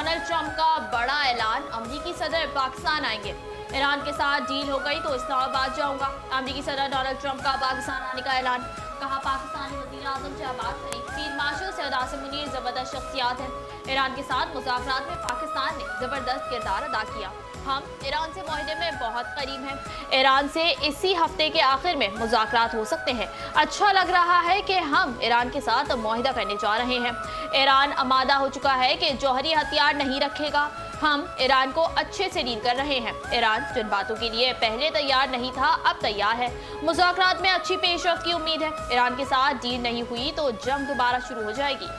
Donald Trump का बड़ा ऐलान, अमरीकी सदर पाकिस्तान आएंगे। ईरान के साथ डील हो गई तो इस्लामाबाद जाऊंगा। अमरीकी सदर डोनाल्ड ट्रंप का पाकिस्तान आने का ऐलान। कहा पाकिस्तानी वज़ीर आज़म शहबाज शरीफ, फील्ड मार्शल सैयद आसिम मुनीर जबरदस्त शख्सियात हैं। ईरान के साथ मुज़ाकरात में पाकिस्तान ने जबरदस्त किरदार अदा किया। हम ईरान से मुआहदे में बहुत करीब हैं। ईरान से इसी हफ्ते के आखिर में मुज़ाकरात हो सकते हैं। अच्छा लग रहा है कि हम ईरान के साथ मुआहदा करने जा रहे हैं। ईरान आमादा हो चुका है कि जौहरी हथियार नहीं रखेगा। हम ईरान को अच्छे से डील कर रहे हैं। ईरान जिन बातों के लिए पहले तैयार नहीं था, अब तैयार है। मुज़ाकरात में अच्छी पेशरफ्त की उम्मीद है। ईरान के साथ डील नहीं हुई तो जंग दोबारा शुरू हो जाएगी।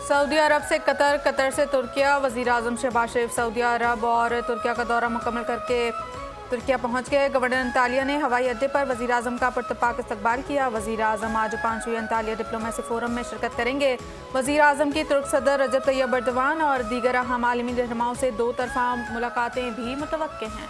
सऊदी अरब से कतर, कतर से तुर्किया। वज़ीर आज़म शहबाज शरीफ सऊदी अरब और तुर्किया का दौरा मुकम्मल करके तुर्किया पहुंच गए। गवर्नर अंतालिया ने हवाई अड्डे पर वज़ीर आज़म का पुरतपाक इस्तकबाल किया। वज़ीर आज़म आज 5वीं अंतालिया डिप्लोमेसी फोरम में शिरकत करेंगे। वज़ीर आज़म की तुर्क सदर रजब तैयब एर्दोगान और दीगर अहम आलमी रहनुमाओं से दो तरफ़ा मुलाकातें भी मुतवक्के हैं।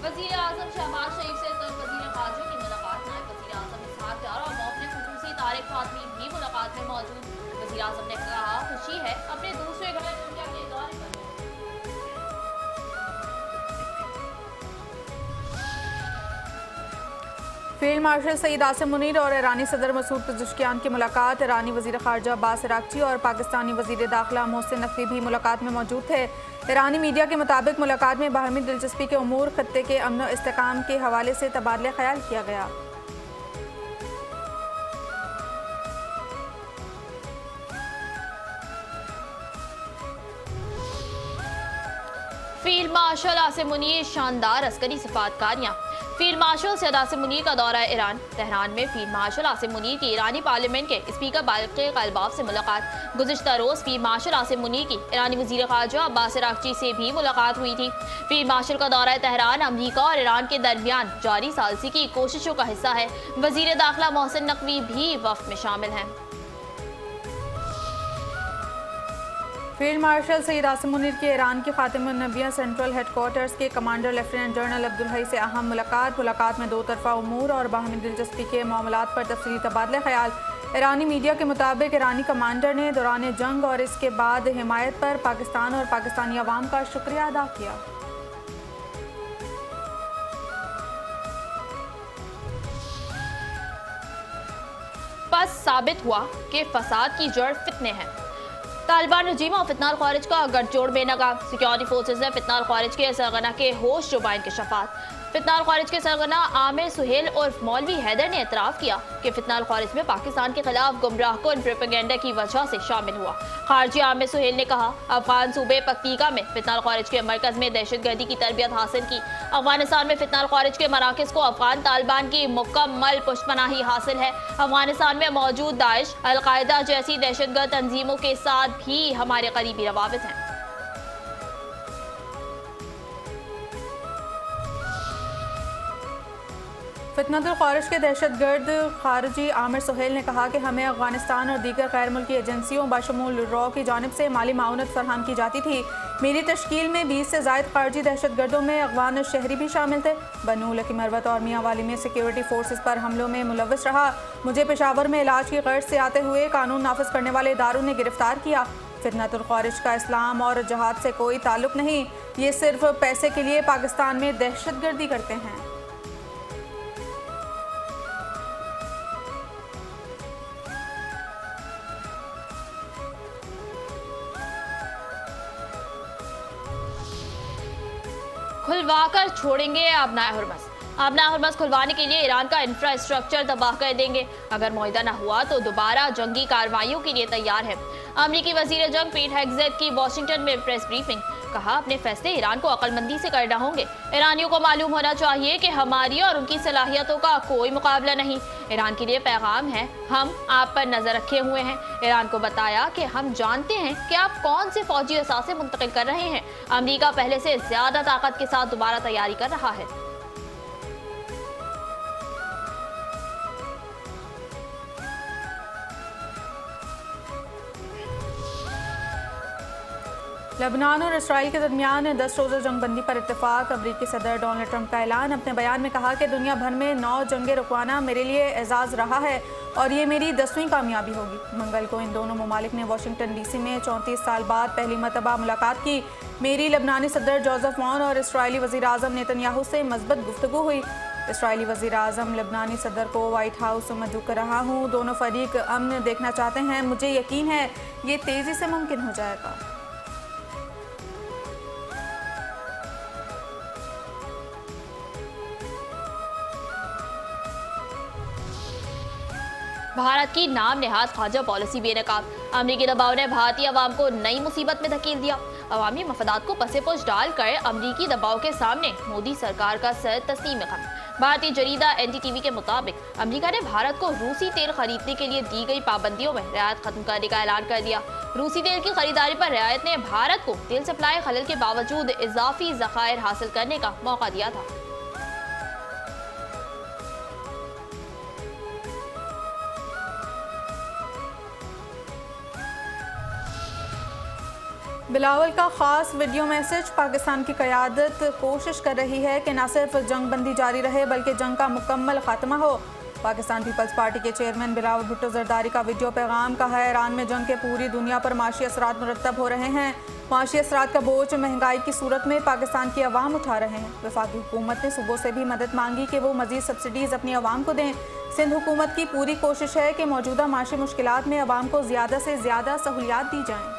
वज़ीर आज़म शहबाज शरीफ से तुर्क वज़ीर ख़ारजा की मुलाकात। नायब वज़ीर आज़म इसहाक डार और मुवक्किल ख़ुसूसी तारिक फातमी भी मुलाकात में मौजूद। वज़ीर आज़म ने कहा खुशी है अपने दूसरे घर तुर्किया के दौरे पर। फील्ड मार्शल सईद आसिम मुनीर और ईरानी सदर मसूद पज़ेश्कियान की मुलाकात। ईरानी वज़ीर ख़ारजा अब्बास अराग़ची और पाकिस्तानी वज़ीर दाखिला मोहसिन नक़वी भी मुलाकात में मौजूद थे। ईरानी मीडिया के मुताबिक मुलाकात में बाहमी दिलचस्पी के उमूर, खत्ते के अमन और इस्तेहकाम के हवाले से तबादला ख्याल किया गया। फील्ड मार्शल आसिम मुनीर शानदार अस्करी सिफातकारियाँ। फील्ड मार्शल सैयद आसिम मुनीर का दौरा ईरान। तेहरान में फील्ड मार्शल आसिम मुनीर की ईरानी पार्लियामेंट के स्पीकर बाल्क़ी क़लबाफ से मुलाकात। गुज़िश्ता रोज़ फील्ड मार्शल आसिम मुनीर की ईरानी वज़ीर ख़ारजा अब्बास अराग़ची से भी मुलाकात हुई थी। फील्ड मार्शल का दौरा तेहरान अमरीका और ईरान के दरमियान जारी सालसी की कोशिशों का हिस्सा है। वज़ीर दाखिला मोहसिन नक़वी भी वफ़द में शामिल हैं। फील्ड मार्शल सईद आसिम मुनीर की ईरान की ख़ातिमुन्नबिया सेंट्रल हेडक्वार्टर्स के कमांडर लेफ्टिनेंट जनरल अब्दुल हई से अहम मुलाकात में दो तरफ़ा उमूर और बाहमी दिलचस्पी के मामलात पर तफसीली तबादला ख्याल। ईरानी मीडिया के मुताबिक ईरानी कमांडर ने दौरान जंग और इसके बाद हिमायत पर पाकिस्तान और पाकिस्तानी अवाम का शुक्रिया अदा किया। बस साबित हुआ कि फसाद की जड़ फितने हैं। तालिबान रजीम और फितना ख़ारिज का गठजोड़ बेनकाब। सिक्योरिटी फोर्सेज ने फितना ख़ारिज के सरगना के होश जुबान इंकशाफात। फितना ख़ारिज के सरगना आमिर सुहेल और मौलवी हैदर ने एतराफ़ किया कि फितना ख़ारिज में पाकिस्तान के खिलाफ गुमराहकुन प्रोपेगेंडा की वजह से शामिल हुआ। खारजी आमिर सुहेल ने कहा अफगान सूबे पक्तिका में फितना ख़ारिज के मरकज़ में दहशतगर्दी की तरबियत हासिल की। अफगानिस्तान में फितना ख़ारिज के मराकज़ को अफगान तालिबान की मुकम्मल पुष्पनाही हासिल है। अफगानिस्तान में मौजूद दाइश, अलकायदा जैसी दहशतगर्द तंजीमों के साथ भी हमारे करीबी रवाबित हैं। फितनतुल ख़ारिज के दहशतगर्द खारजी आमिर सुहेल ने कहा कि हमें अफगानिस्तान और दीगर गैर मुल्की एजेंसियों बशमूल रॉ की जानिब से माली माउनत फरहम की जाती थी। मेरी तश्कील में 20 से ज़ायद खारजी दहशतगर्दों में अफगान शहरी भी शामिल थे। बनु लकी मरवत और मियाँ वाली में सिक्योरिटी फोर्सेस पर हमलों में मुलव्वस रहा। मुझे पेशावर में इलाज की गर्ज से आते हुए कानून नाफिज करने वाले इदारों ने गिरफ्तार किया। फितनतुल ख़ारिज का इस्लाम और जहाद से कोई ताल्लुक नहीं। ये सिर्फ पैसे के लिए पाकिस्तान में दहशतगर्दी करते हैं। खुलवाकर छोड़ेंगे आबनाए हुर्मस। आबनाए हुर्मस खुलवाने के लिए ईरान का इंफ्रास्ट्रक्चर तबाह कर देंगे। अगर मुआहिदा न हुआ तो दोबारा जंगी कार्रवाइयों के लिए तैयार है। अमरीकी वजीर जंग पीट हेग्सेथ की वाशिंगटन में प्रेस ब्रीफिंग। कहा अपने फैसले ईरान को अक्लमंदी से करना होंगे। ईरानियों को मालूम होना चाहिए कि हमारी और उनकी सलाहियतों का कोई मुकाबला नहीं। ईरान के लिए पैगाम है, हम आप पर नजर रखे हुए हैं। ईरान को बताया कि हम जानते हैं कि आप कौन से फौजी असासे मुंतकिल कर रहे हैं। अमरीका पहले से ज्यादा ताकत के साथ दोबारा तैयारी कर रहा है। लेबनान और इसराइल के दरमियान 10 रोज़ा जंगबंदी पर इत्तेफाक। अमरीकी सदर डोनाल्ड ट्रंप का ऐलान। अपने बयान में कहा कि दुनिया भर में 9 जंगें रुकवाना मेरे लिए एजाज़ रहा है और ये मेरी 10वीं कामयाबी होगी। मंगल को इन दोनों ममालिक ने वाशिंगटन DC में 34 साल बाद पहली मरतबा मुलाकात की। मेरी लेबनानी सदर जोसेफ औन और इसराइली वज़ीर आज़म नेतन्याहू से मज़बूत गुफ्तगू हुई। इसराइली वज़ीर आज़म लेबनानी सदर को वाइट हाउस मदऊ कर रहा हूँ। दोनों फरीक अमन देखना चाहते हैं। मुझे यकीन है ये तेज़ी से मुमकिन हो जाएगा। भारत की नाम नेहाद ख्वाजा पॉलिसी बेनकाब। अमरीकी दबाव ने भारतीय अवाम को नई मुसीबत में धकेल दिया। अवामी मफादात को पसेपोश डालकर अमरीकी दबाव के सामने मोदी सरकार का सर तस्लीम खम। भारतीय जरीदा NDTV के मुताबिक अमेरिका ने भारत को रूसी तेल खरीदने के लिए दी गई पाबंदियों में रियायत खत्म करने का ऐलान कर दिया। रूसी तेल की खरीदारी पर रियायत ने भारत को तेल सप्लाई खलल के बावजूद इजाफी ज़खायर हासिल करने का मौका दिया था। बिलावल का खास वीडियो मैसेज। पाकिस्तान की क़यादत कोशिश कर रही है कि न सिर्फ जंग बंदी जारी रहे बल्कि जंग का मुकम्मल खात्मा हो। पाकिस्तान पीपल्स पार्टी के चेयरमैन बिलावल भुट्टो जरदारी का वीडियो पैगाम। कहा है ईरान में जंग के पूरी दुनिया पर माशी असरात मुरतब हो रहे हैं। माशी असरात का बोझ महंगाई की सूरत में पाकिस्तान की अवाम उठा रहे हैं। वफाकी हुकूमत ने सूबों से भी मदद मांगी कि वो मजीद सब्सिडीज़ अपनी अवाम को दें। सिंध हुकूमत की पूरी कोशिश है कि मौजूदा माशी मुश्किलात में अवाम को ज़्यादा से ज़्यादा सहूलियात दी जाएँ।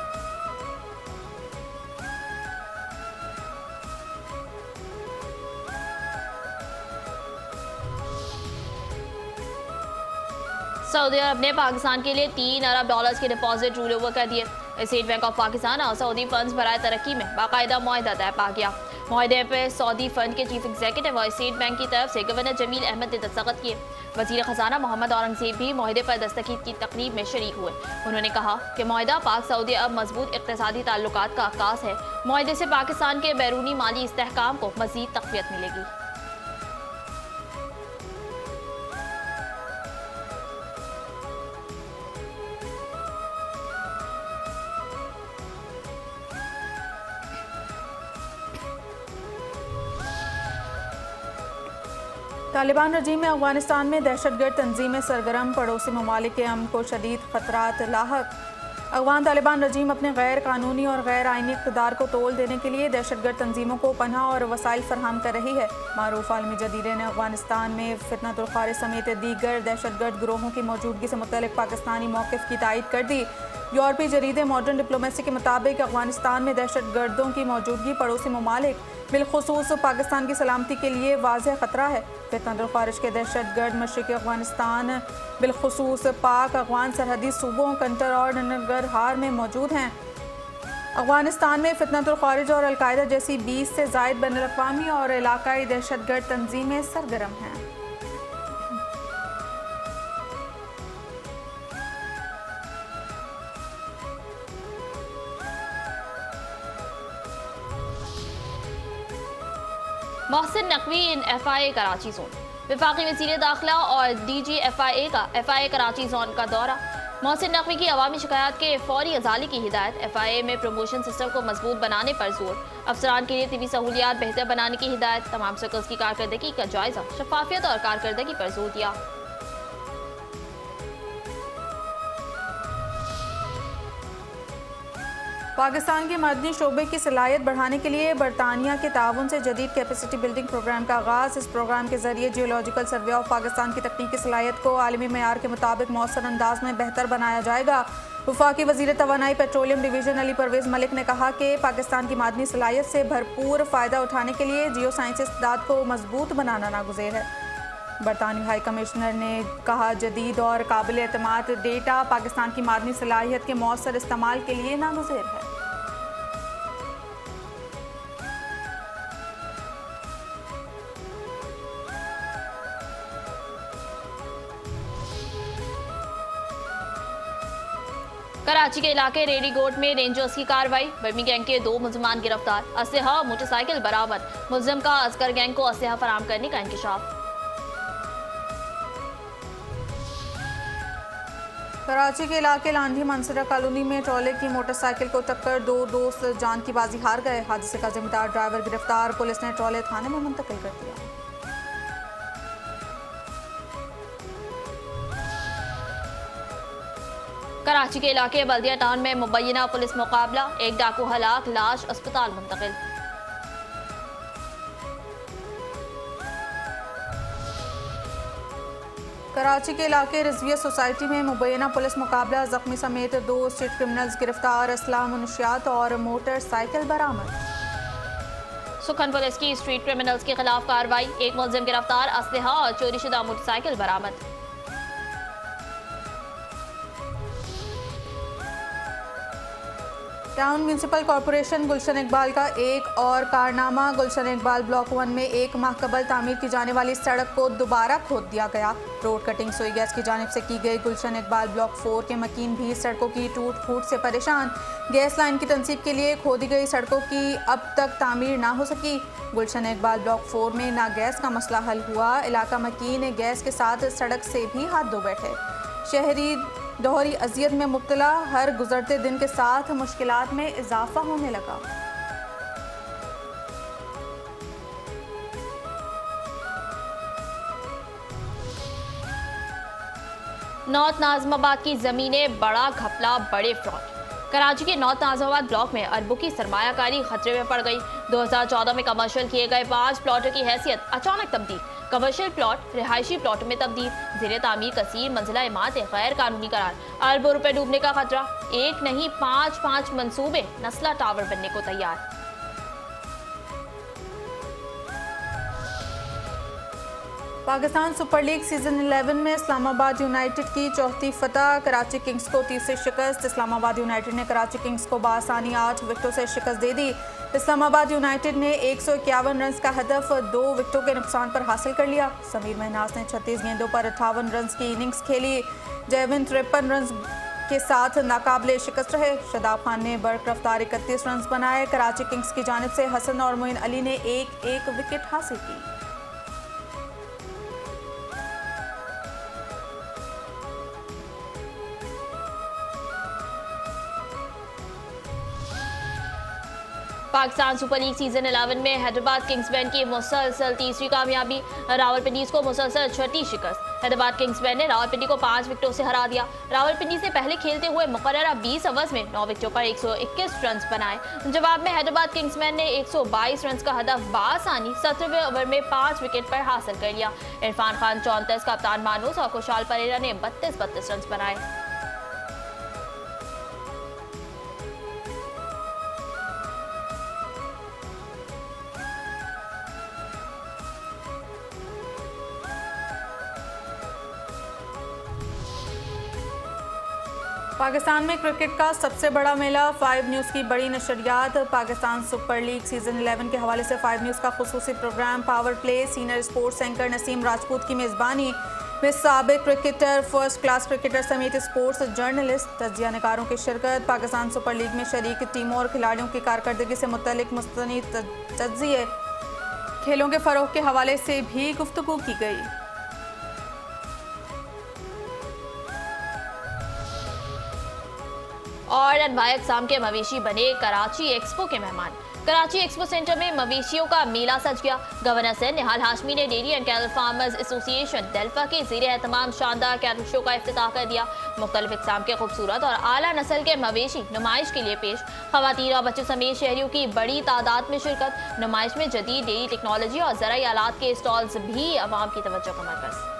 सऊदी अरब ने पाकिस्तान के लिए $3 अरब के डिपॉजिट रूल ओवर कर दिए। स्टेट बैंक ऑफ पाकिस्तान और सऊदी फंड्स बराए तरक्की में बाकायदा मुआहदा तय पा गया। मुआहदे पर सऊदी फंड के चीफ एग्जीक्यूटिव और स्टेट बैंक की तरफ से गवर्नर जमील अहमद ने दस्तखत किए। वजीर खजाना मोहम्मद औरंगजेब भी मुआहदे पर दस्तखत की तकरीब में शरीक हुए। उन्होंने कहा कि मुआहदा पाक सऊदी अरब मजबूत इक़्तिसादी ताल्लुकात का आगाज़ है। मुआहदे से पाकिस्तान के बैरूनी माली इस्तेहकाम को मज़ीद तक़वियत मिलेगी। तालिबान रजीम में अफगानिस्तान में दहशतगर्द तंजीमें सरगर्म। पड़ोसी ममालिक के अमन को शदीद खतरात लाहक। अफगान तालिबान रजीम अपने गैर कानूनी और गैर आइनी इक़्तिदार को तोल देने के लिए दहशतगर्द तंजीमों को पनाह और वसाइल फराहम कर रही है। मारूफ आलमी जदीरे ने अफगानिस्तान में फितनतुल खारिज समेत दीगर दहशतगर्द गिरोहों की मौजूदगी से मुतल्लिक़ पाकिस्तानी मौक़िफ़ की तायीद कर दी। यूरोपीय जरीदे मॉडर्न डिप्लोमेसी के मुताबिक अफगानिस्तान में दहशतगर्दों की मौजूदगी पड़ोसी ममालिक बिलखुसूस पाकिस्तान की सलामती के लिए वाज़ेह ख़तरा है। फितनतुल खारिज के दहशतगर्द मशरिक़ी अफगानिस्तान बिलखुसूस पाक अफगान सरहदी सूबों कंटर और नंगरहार में मौजूद हैं। अफगानिस्तान में फितनतुल खारिज और अलकायदा जैसी 20 से ज़ायद बैनुल-अक़वामी और इलाकाई दहशतगर्द तंजीमें सरगर्म हैं। मोहसिन नकवी इन FIA कराची जोन। वफाकी वज़ीर दाखिला और DG FIA का FIA कराची जोन का दौरा। मोहसिन नकवी की अवामी शिकायत के फौरी अजाली की हिदायत। FIA में प्रमोशन सिस्टम को मजबूत बनाने पर जोर। अफसरान के लिए तिबी सहूलियात बेहतर बनाने की हिदायत। तमाम सर्कल्स की कारकर्दगी का जायजा, शफाफियत और कारकर्दगी पर जोर दिया। पाकिस्तान के मदनी शोबे की सलाहियत बढ़ाने के लिए बरतानिया के ताउन से जदीद कैपेसिटी बिल्डिंग प्रोग्राम का आगाज़। इस प्रोग्राम के जरिए जियोलॉजिकल सर्वे ऑफ पाकिस्तान की तकनीकी सलाहियत को आलमी मयार के मुताबिक मौसर अंदाज में बेहतर बनाया जाएगा। वफाकी वज़ीर तवानाई पेट्रोलियम डिवीज़न अली परवेज़ मलिक ने कहा कि पाकिस्तान की मादनी सलाहियत से भरपूर फ़ायदा उठाने के लिए जियो साइंस इस्तेदाद को मजबूत बनाना नागुज़ेर है। बरतानवी हाई कमिश्नर ने कहा जदीद और काबिल एतमाद डेटा पाकिस्तान की मादनी सलाहियत के मौसर इस्तेमाल के लिए नागुज़ेर है। कराची के इलाके रेडीगोट में रेंजर्स की कार्रवाई। बर्मी गैंग के 2 मुलजमान गिरफ्तार। असलहा और मोटरसाइकिल बरामद। मुलजिम का असगर गैंग को असलहा फराहम करने का इंकशाफ। कराची के इलाके लांधी मंसरा कॉलोनी में ट्रॉले की मोटरसाइकिल को टक्कर, दो दोस्त जान की बाजी हार गए। हादसे का जिम्मेदार ड्राइवर गिरफ्तार, पुलिस ने ट्रॉले थाने में मुंतकिल कर दिया। कराची के इलाके बल्दिया टाउन में मुबैना पुलिस मुकाबला, एक डाकू हलाक, लाश अस्पताल मुंतकिल। कराची के इलाके रिजविया सोसाइटी में मुबैना पुलिस मुकाबला, जख्मी समेत 2 स्ट्रीट क्रिमिनल्स गिरफ्तार, असला मुनशियात और मोटरसाइकिल बरामद। सुखन पुलिस की स्ट्रीट क्रिमिनल्स के खिलाफ कार्रवाई, एक मुलजिम गिरफ्तार, असलहा और चोरीशुदा मोटरसाइकिल बरामद। टाउन म्यूनसिपल कॉरपोरेशन गुलशन इकबाल का एक और कारनामा, गुलशन इकबाल ब्लॉक 1 में 1 माह कबल तामीर की जाने वाली सड़क को दोबारा खोद दिया गया। रोड कटिंग सोई गैस की जानिब से की गई। गुलशन इकबाल ब्लॉक 4 के मकीन भी सड़कों की टूट फूट से परेशान। गैस लाइन की तनसीब के लिए खोदी गई सड़कों की अब तक तामीर ना हो सकी। गुलशन इकबाल ब्लॉक 4 में ना गैस का मसला हल हुआ, इलाका मकीन गैस के साथ सड़क से भी हाथ धो बैठे। शहरी दोहरी अजियत में मुब्तला, हर गुजरते दिन के साथ मुश्किलात में इजाफा होने लगा। नॉर्थ नाजमाबाद की जमीनें, बड़ा घपला, बड़े फ्रॉड। कराची के नॉर्थ नाजमाबाद ब्लॉक में अरबों की सरमायाकारी खतरे में पड़ गई। 2014 में कमर्शियल किए गए 5 प्लॉटों की हैसियत अचानक तब्दील, कमर्शियल प्लॉट रिहायशी प्लॉट में तब्दील, जेर तामीर कसीर मंजिला इमारतें गैर कानूनी करार, अरबों रुपए डूबने का खतरा। एक नहीं 5 मंसूबे नस्ला टावर बनने को तैयार। पाकिस्तान सुपर लीग सीजन 11 में इस्लामाबाद यूनाइटेड की चौथी फतह, कराची किंग्स को तीसरी शिकस्त। इस्लामाबाद यूनाइटेड ने कराची किंग्स को बासानी 8 विकेटों से शिकस्त दे दी। इस्लामाबाद यूनाइटेड ने 151 रन का हदफ 2 विकेटों के नुकसान पर हासिल कर लिया। समीर महनाज ने 36 गेंदों पर 58 रन की इनिंग्स खेली। जयविन 53 रन के साथ नाकाबिले शिकस्त रहे। शदाब खान ने बर्क रफ्तार 31 रन बनाए। कराची किंग्स की जानिब से हसन और मोइन अली ने एक विकेट हासिल की। पाकिस्तान सुपर लीग सीजन 11 में हैदराबाद किंग्स बैंड की मुसलसल तीसरी कामयाबी, रावलपिंडी को मुसलसल छठी शिकस्त। हैदराबाद किंग्स बैंड ने रावलपिंडी को 5 विकेटों से हरा दिया। रावलपिंडी से पहले खेलते हुए मुकर्ररा 20 ओवर्स में 9 विकेटों पर 121 रन बनाए। जवाब में हैदराबाद किंग्स बैंड ने 122 रन का हदफ बासानी 17वें ओवर में 5 विकेट पर हासिल कर लिया। इरफान खान 34, कप्तान मानूस और खुशहाल परेरा ने 32 रन बनाए। पाकिस्तान में क्रिकेट का सबसे बड़ा मेला, 5 न्यूज़ की बड़ी नशरियात। पाकिस्तान सुपर लीग सीजन 11 के हवाले से 5 न्यूज़ का खुसूसी programme power play, senior sports anchor Naseem Rajput की मेज़बानी में साबिक क्रिकेटर, फर्स्ट क्लास क्रिकेटर समेत स्पोर्ट्स जर्नलिस्ट, तजिया निगारों की शिरकत। पाकिस्तान सुपर लीग में शरीक टीमों और खिलाड़ियों की कारकर्दगी से मुतल्लिक मुस्तनिद तजिए, खेलों के फ़रोग़ के हवाले से भी गुफ्तगू की गई। और अनवाय अक़साम के मवेशी बने कराची एक्सपो के मेहमान। कराची एक्सपो सेंटर में मवेशियों का मेला सज गया। गवर्नर सैयद निहाल हाशमी ने dairy and cattle farmers association Delfa के ज़ेरे एहतमाम शानदार कैटल शो का इफ्तिताह कर दिया। मुख्तलिफ इक़साम के खूबसूरत और आला नस्ल के मवेशी नुमाइश के लिए पेश। ख़वातीन और बच्चों समेत शहरियों की बड़ी तादाद में शिरकत। नुमाइश में जदीद डेयरी टेक्नोलॉजी और ज़राई आलात के स्टॉल्स भी अवाम की तवज्जो का मरकज़।